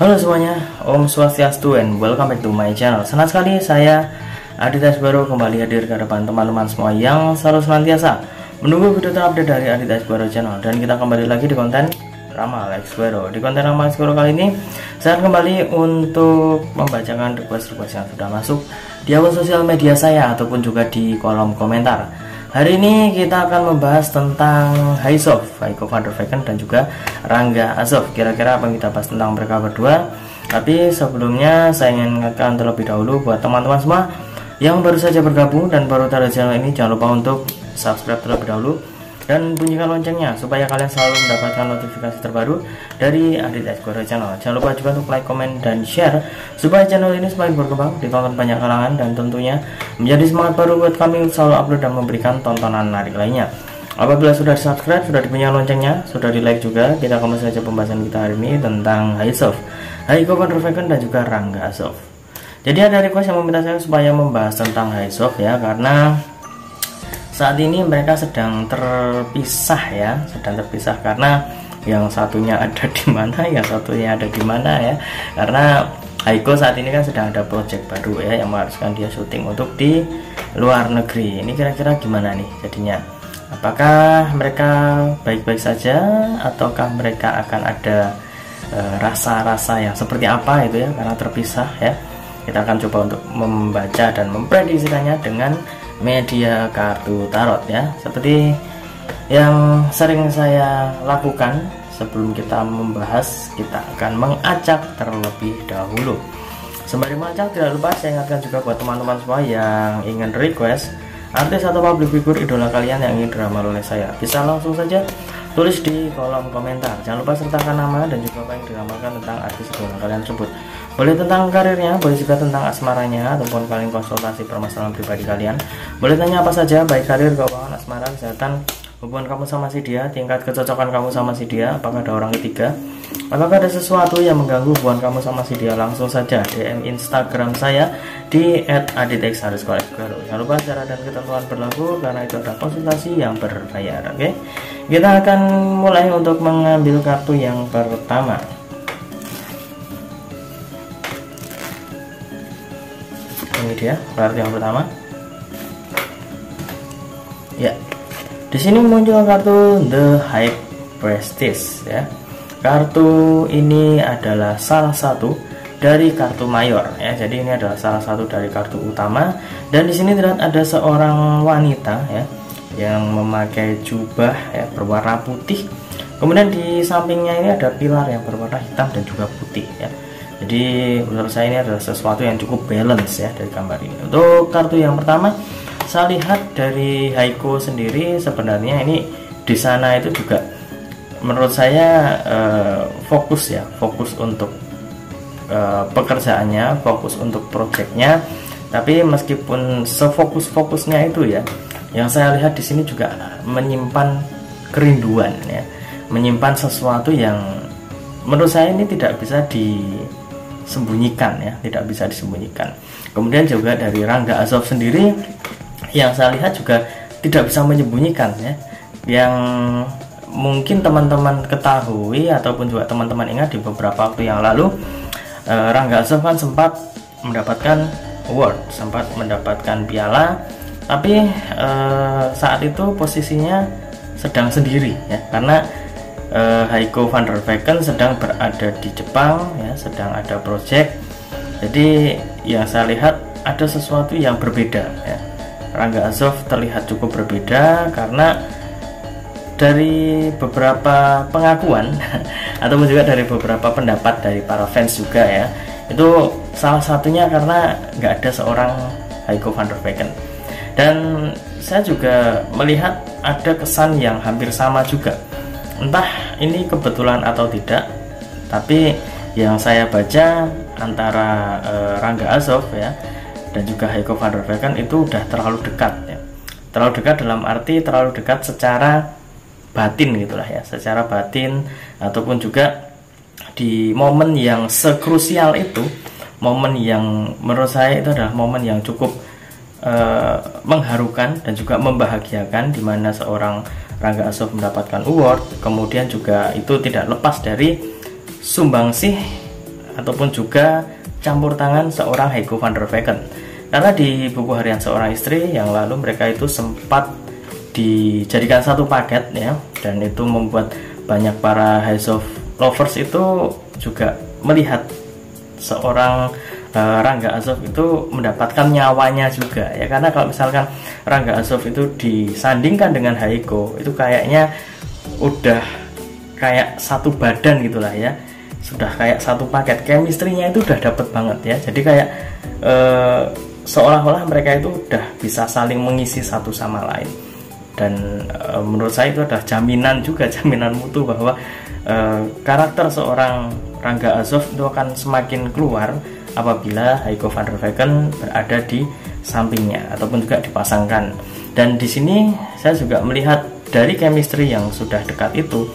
Halo semuanya, Om Swastiastu and welcome back to my channel. Senang sekali saya Aditya Sbaro kembali hadir ke depan teman-teman semua yang selalu senantiasa menunggu video terupdate dari Aditya Sbaro channel. Dan kita kembali lagi di konten Ramal Sbaro. Di konten Ramal Sbaro kali ini saya kembali untuk membacakan request-request yang sudah masuk di akun sosial media saya ataupun juga di kolom komentar. Hari ini kita akan membahas tentang Haisov, Haiko van der Vecken dan juga Rangga Azov. Kira-kira apa yang kita bahas tentang mereka berdua. Tapi sebelumnya saya ingin mengingatkan terlebih dahulu buat teman-teman semua yang baru saja bergabung dan baru tahu channel ini, jangan lupa untuk subscribe terlebih dahulu dan bunyikan loncengnya supaya kalian selalu mendapatkan notifikasi terbaru dari Aditya Sbaro channel. Jangan lupa juga untuk like, comment, dan share supaya channel ini semakin berkembang, ditonton banyak kalangan, dan tentunya menjadi semangat baru buat kami selalu upload dan memberikan tontonan menarik lainnya. Apabila sudah di subscribe, sudah dibunyikan loncengnya, sudah di like juga, kita akan saja pembahasan kita hari ini tentang Haisov, Haiko van der Vecken dan juga Rangga Azov. Jadi ada request yang meminta saya supaya membahas tentang Haisov ya, karena saat ini mereka sedang terpisah ya, karena yang satunya ada di mana, yang satunya ada di mana ya. Karena Haiko saat ini kan sedang ada project baru ya yang mengharuskan dia syuting untuk di luar negeri. Ini kira-kira gimana nih jadinya? Apakah mereka baik-baik saja ataukah mereka akan ada rasa-rasa yang seperti apa itu ya karena terpisah ya? Kita akan coba untuk membaca dan memprediksikannya dengan media kartu tarot ya, seperti yang sering saya lakukan. Sebelum kita membahas, kita akan mengacak terlebih dahulu. Sembari mengacak, tidak lupa saya ingatkan juga buat teman-teman semua yang ingin request artis atau public figure idola kalian yang ingin diramal oleh saya, bisa langsung saja tulis di kolom komentar. Jangan lupa sertakan nama dan juga apa yang diramalkan tentang artis idola kalian tersebut. Boleh tentang karirnya, boleh juga tentang asmaranya, ataupun kalian konsultasi permasalahan pribadi kalian. Boleh tanya apa saja, baik karir, keuangan, asmara, kesehatan, hubungan kamu sama si dia, tingkat kecocokan kamu sama si dia, apakah ada orang ketiga, apakah ada sesuatu yang mengganggu hubungan kamu sama si dia. Langsung saja DM Instagram saya di @aditya_sbaro. Jangan lupa cara dan ketentuan berlaku karena itu adalah konsultasi yang berbayar. Oke, kita akan mulai untuk mengambil kartu yang pertama. Ini dia kartu yang pertama. Ya, di sini muncul kartu The High Priestess ya. Kartu ini adalah salah satu dari kartu mayor ya. Jadi ini adalah salah satu dari kartu utama. Dan di sini terlihat ada seorang wanita ya yang memakai jubah ya berwarna putih. Kemudian di sampingnya ini ada pilar yang berwarna hitam dan juga putih ya. Jadi menurut saya ini adalah sesuatu yang cukup balance ya dari gambar ini. Untuk kartu yang pertama, saya lihat dari Haiko sendiri sebenarnya ini di sana itu juga menurut saya fokus untuk pekerjaannya, fokus untuk proyeknya. Tapi meskipun sefokus-fokusnya itu ya, yang saya lihat di sini juga menyimpan kerinduan ya, menyimpan sesuatu yang menurut saya ini tidak bisa disembunyikan ya, tidak bisa disembunyikan. Kemudian juga dari Rangga Azov sendiri yang saya lihat juga tidak bisa menyembunyikan ya, yang mungkin teman-teman ketahui ataupun juga teman-teman ingat di beberapa waktu yang lalu Rangga Azov kan sempat mendapatkan award, sempat mendapatkan piala, tapi saat itu posisinya sedang sendiri ya, karena Haiko van der Vecken sedang berada di Jepang ya, sedang ada project. Jadi yang saya lihat ada sesuatu yang berbeda ya. Rangga Azov terlihat cukup berbeda karena dari beberapa pengakuan ataupun juga dari beberapa pendapat dari para fans juga ya, itu salah satunya karena nggak ada seorang Haiko van der Vecken. Dan saya juga melihat ada kesan yang hampir sama juga, entah ini kebetulan atau tidak, tapi yang saya baca antara Rangga Azov ya dan juga Haiko van der Vecken itu udah terlalu dekat ya. Terlalu dekat dalam arti terlalu dekat secara batin gitulah ya, secara batin, ataupun juga di momen yang sekrusial itu, momen yang menurut saya itu adalah momen yang cukup mengharukan dan juga membahagiakan, di mana seorang Rangga Azov mendapatkan award. Kemudian juga itu tidak lepas dari sumbangsih ataupun juga campur tangan seorang Heiko van der Vecken. Karena di buku harian seorang istri yang lalu mereka itu sempat dijadikan satu paket ya, dan itu membuat banyak para Heiko lovers itu juga melihat seorang Rangga Azov itu mendapatkan nyawanya juga ya. Karena kalau misalkan Rangga Azov itu disandingkan dengan Heiko, itu kayaknya udah kayak satu badan gitulah ya, sudah kayak satu paket, chemistry-nya itu udah dapet banget ya. Jadi kayak seolah-olah mereka itu udah bisa saling mengisi satu sama lain. Dan menurut saya itu adalah jaminan juga, jaminan mutu bahwa karakter seorang Rangga Azov itu akan semakin keluar apabila Heiko van der Vecken berada di sampingnya ataupun juga dipasangkan. Dan di sini saya juga melihat dari chemistry yang sudah dekat itu,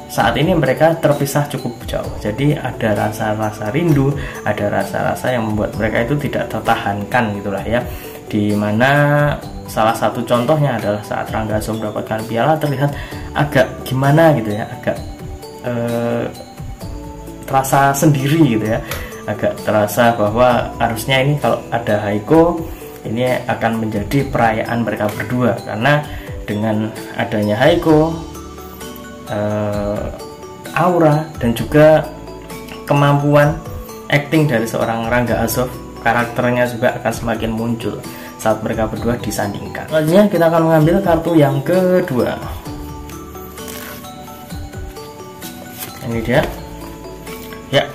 saat ini mereka terpisah cukup jauh. Jadi ada rasa-rasa rindu, ada rasa-rasa yang membuat mereka itu tidak tertahankan gitulah ya. Dimana salah satu contohnya adalah saat Rangga Azov mendapatkan piala, terlihat agak gimana gitu ya, agak terasa sendiri gitu ya, agak terasa bahwa harusnya ini kalau ada Heiko ini akan menjadi perayaan mereka berdua. Karena dengan adanya Heiko, aura dan juga kemampuan acting dari seorang Rangga Azov, karakternya juga akan semakin muncul saat mereka berdua disandingkan. Selanjutnya kita akan mengambil kartu yang kedua. Ini dia. Ya.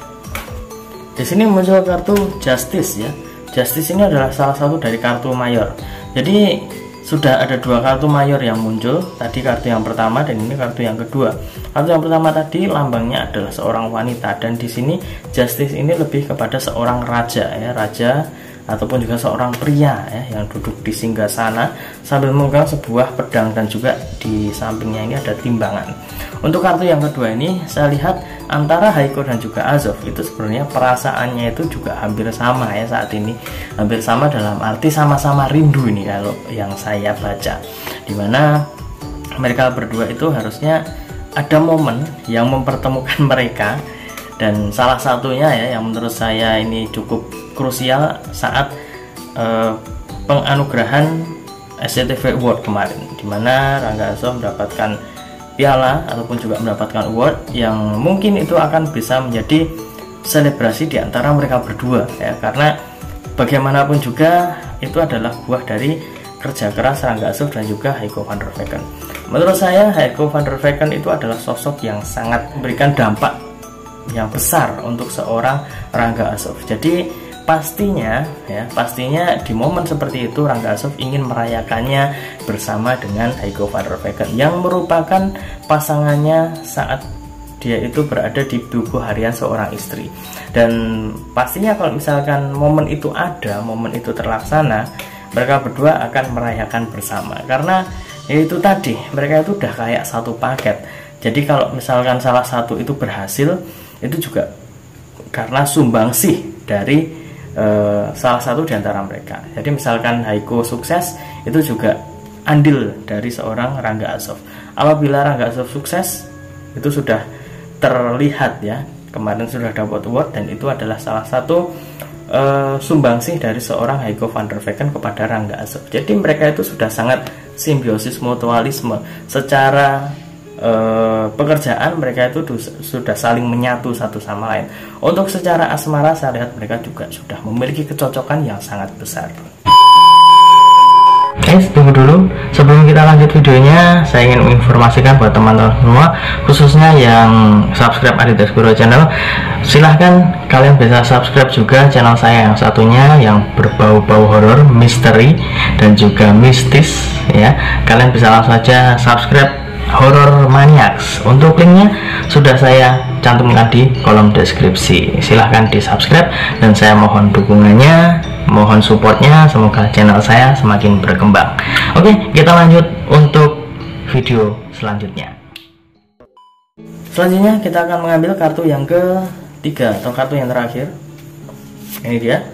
Di sini muncul kartu Justice ya. Justice ini adalah salah satu dari kartu mayor. Jadi sudah ada dua kartu mayor yang muncul. Tadi kartu yang pertama dan ini kartu yang kedua. Kartu yang pertama tadi lambangnya adalah seorang wanita, dan di sini Justice ini lebih kepada seorang raja ya, raja ataupun juga seorang pria ya, yang duduk di singgasana sambil memegang sebuah pedang, dan juga di sampingnya ini ada timbangan. Untuk kartu yang kedua ini saya lihat antara Heiko dan juga Azov itu sebenarnya perasaannya itu juga hampir sama ya saat ini. Hampir sama dalam arti sama-sama rindu ini kalau yang saya baca. Dimana mereka berdua itu harusnya ada momen yang mempertemukan mereka, dan salah satunya ya yang menurut saya ini cukup krusial saat penganugerahan SCTV Award kemarin, dimana Rangga Azov mendapatkan piala ataupun juga mendapatkan award yang mungkin itu akan bisa menjadi selebrasi di antara mereka berdua ya. Karena bagaimanapun juga itu adalah buah dari kerja keras Rangga Azov dan juga Heiko van der Vecken. Menurut saya Heiko van der Vecken itu adalah sosok yang sangat memberikan dampak yang besar untuk seorang Rangga Azov. Jadi pastinya di momen seperti itu Rangga Azov ingin merayakannya bersama dengan Heiko van der Vecken yang merupakan pasangannya saat dia itu berada di buku harian seorang istri. Dan pastinya kalau misalkan momen itu ada, momen itu terlaksana, mereka berdua akan merayakan bersama. Karena itu tadi, mereka itu udah kayak satu paket. Jadi kalau misalkan salah satu itu berhasil, itu juga karena sumbangsih dari salah satu di antara mereka. Jadi misalkan Heiko sukses, itu juga andil dari seorang Rangga Azov. Apabila Rangga Azov sukses, itu sudah terlihat ya, kemarin sudah dapat award, dan itu adalah salah satu sumbangsih dari seorang Heiko van der Vecken kepada Rangga Azov. Jadi mereka itu sudah sangat simbiosis mutualisme. Secara pekerjaan mereka itu sudah saling menyatu satu sama lain. Untuk secara asmara saya lihat mereka juga sudah memiliki kecocokan yang sangat besar. Guys, tunggu dulu. Sebelum kita lanjut videonya, saya ingin menginformasikan buat teman-teman semua, khususnya yang subscribe Adidas Guru Channel, silahkan kalian bisa subscribe juga channel saya yang satunya yang berbau-bau horor, misteri, dan juga mistis ya. Kalian bisa langsung saja subscribe Horror Maniacs. Untuk linknya sudah saya cantumkan di kolom deskripsi. Silahkan di subscribe, dan saya mohon dukungannya, mohon supportnya, semoga channel saya semakin berkembang. Oke, kita lanjut untuk video selanjutnya. Selanjutnya kita akan mengambil kartu yang ketiga atau kartu yang terakhir. Ini dia.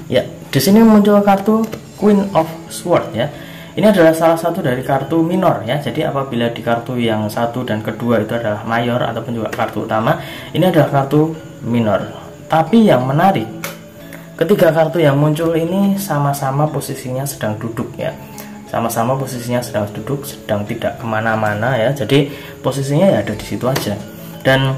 Ya, di sini muncul kartu Queen of Swords ya. ini adalah salah satu dari kartu minor ya. Jadi apabila di kartu yang satu dan kedua itu adalah mayor ataupun juga kartu utama, ini adalah kartu minor. Tapi yang menarik, ketiga kartu yang muncul ini sama-sama posisinya sedang duduk ya. Sama-sama posisinya sedang duduk, sedang tidak kemana-mana ya. Jadi posisinya ya ada di situ aja. Dan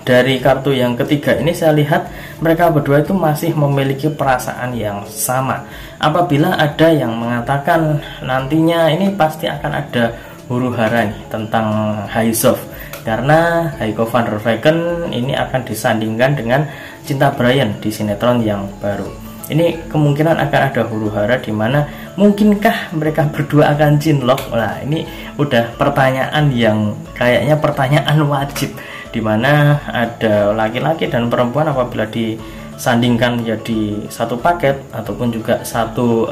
dari kartu yang ketiga ini saya lihat mereka berdua itu masih memiliki perasaan yang sama. Apabila ada yang mengatakan nantinya ini pasti akan ada huru-hara nih tentang Haizov, karena Heiko van der Vecken ini akan disandingkan dengan Cinta Brian di sinetron yang baru. Ini kemungkinan akan ada huru-hara di mana mungkinkah mereka berdua akan cinlok. Nah, ini udah pertanyaan yang kayaknya pertanyaan wajib, dimana ada laki-laki dan perempuan apabila disandingkan jadi satu paket ataupun juga satu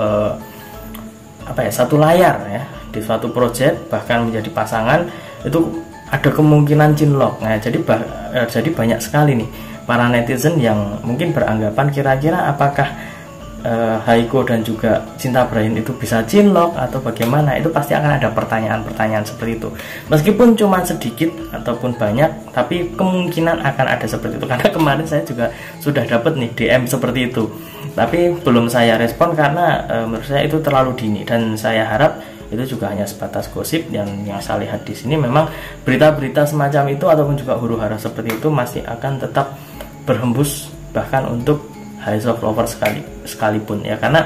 satu layar ya di suatu project, bahkan menjadi pasangan, itu ada kemungkinan cinlok. Nah, jadi banyak sekali nih para netizen yang mungkin beranggapan kira-kira apakah Heiko dan juga Cinta Brian itu bisa cinlok atau bagaimana. Itu pasti akan ada pertanyaan-pertanyaan seperti itu, meskipun cuma sedikit ataupun banyak, tapi kemungkinan akan ada seperti itu. Karena kemarin saya juga sudah dapat nih DM seperti itu, tapi belum saya respon karena menurut saya itu terlalu dini, dan saya harap itu juga hanya sebatas gosip. Yang saya lihat di sini memang berita-berita semacam itu ataupun juga huru-hara seperti itu masih akan tetap berhembus, bahkan untuk Haizov lover sekalipun ya, karena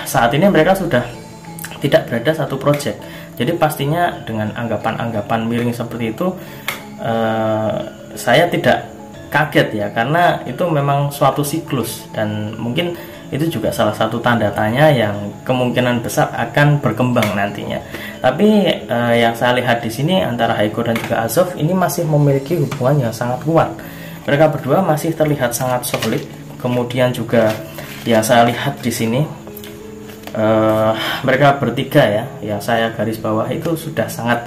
saat ini mereka sudah tidak berada satu project. Jadi pastinya dengan anggapan-anggapan miring seperti itu saya tidak kaget ya, karena itu memang suatu siklus, dan mungkin itu juga salah satu tanda tanya yang kemungkinan besar akan berkembang nantinya. Tapi yang saya lihat di sini antara Heiko dan juga Azov ini masih memiliki hubungan yang sangat kuat. Mereka berdua masih terlihat sangat solid. Kemudian juga yang saya lihat di sini mereka bertiga ya, yang saya garis bawah itu sudah sangat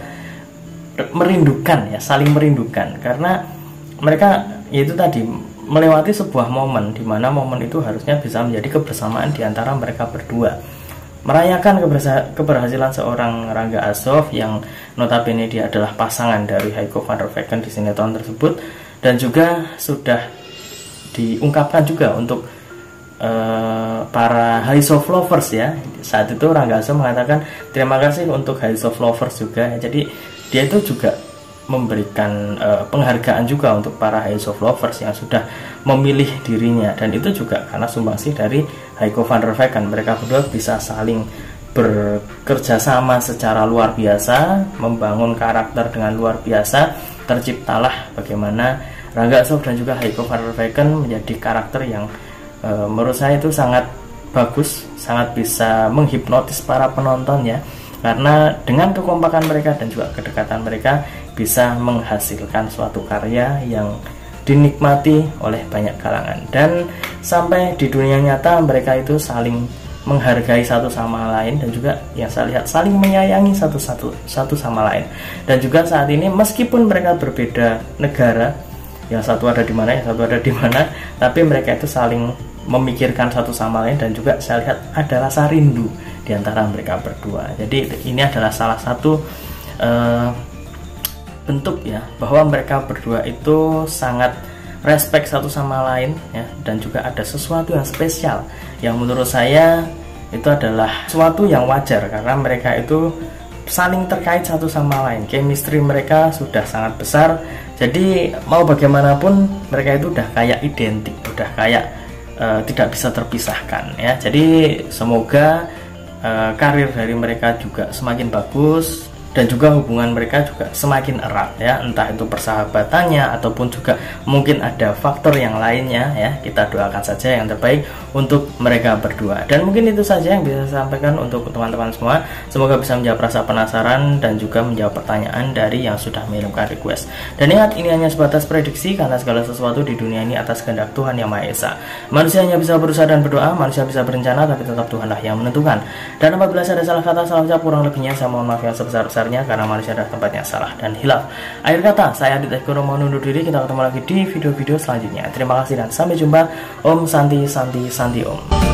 merindukan ya, saling merindukan, karena mereka yaitu tadi melewati sebuah momen di mana momen itu harusnya bisa menjadi kebersamaan di antara mereka berdua, merayakan keberhasilan seorang Rangga Azov yang notabene dia adalah pasangan dari Heiko van der Vecken di sinetron tersebut. Dan juga sudah diungkapkan juga untuk para Haizov lovers ya. Saat itu Rangga Azov mengatakan terima kasih untuk Haizov lovers juga. Jadi dia itu juga memberikan penghargaan juga untuk para Haizov lovers yang sudah memilih dirinya, dan itu juga karena sumbangsih dari Heiko van der Vecken. Mereka berdua bisa saling bekerja sama secara luar biasa, membangun karakter dengan luar biasa. Terciptalah bagaimana Rangga Azov dan juga Heiko van der Vecken menjadi karakter yang menurut saya itu sangat bagus, sangat bisa menghipnotis para penonton ya, karena dengan kekompakan mereka dan juga kedekatan mereka bisa menghasilkan suatu karya yang dinikmati oleh banyak kalangan. Dan sampai di dunia nyata mereka itu saling menghargai satu sama lain, dan juga yang saya lihat saling menyayangi satu sama lain. Dan juga saat ini meskipun mereka berbeda negara, yang satu ada di mana, yang satu ada di mana, tapi mereka itu saling memikirkan satu sama lain, dan juga saya lihat ada rasa rindu di antara mereka berdua. Jadi ini adalah salah satu bentuk ya bahwa mereka berdua itu sangat respect satu sama lain ya, dan juga ada sesuatu yang spesial yang menurut saya itu adalah sesuatu yang wajar, karena mereka itu saling terkait satu sama lain. Chemistry mereka sudah sangat besar, jadi mau bagaimanapun mereka itu udah kayak identik, udah kayak tidak bisa terpisahkan ya. Jadi semoga karir dari mereka juga semakin bagus, dan juga hubungan mereka juga semakin erat ya, entah itu persahabatannya ataupun juga mungkin ada faktor yang lainnya ya. Kita doakan saja yang terbaik untuk mereka berdua. Dan mungkin itu saja yang bisa saya sampaikan untuk teman-teman semua. Semoga bisa menjawab rasa penasaran dan juga menjawab pertanyaan dari yang sudah mengirimkan request. Dan ingat, ini hanya sebatas prediksi, karena segala sesuatu di dunia ini atas kehendak Tuhan Yang Maha Esa. Manusia hanya bisa berusaha dan berdoa, manusia bisa berencana, tapi tetap Tuhanlah yang menentukan. Dan apabila saya ada salah kata, salah ucap, kurang lebihnya saya mohon maaf yang sebesar-besarnya, karena manusia adalah tempatnya salah dan hilaf. Akhir kata, saya Adit Eskoro mau undur diri. Kita ketemu lagi di video-video selanjutnya. Terima kasih dan sampai jumpa. Om Santi Santi Santi Om.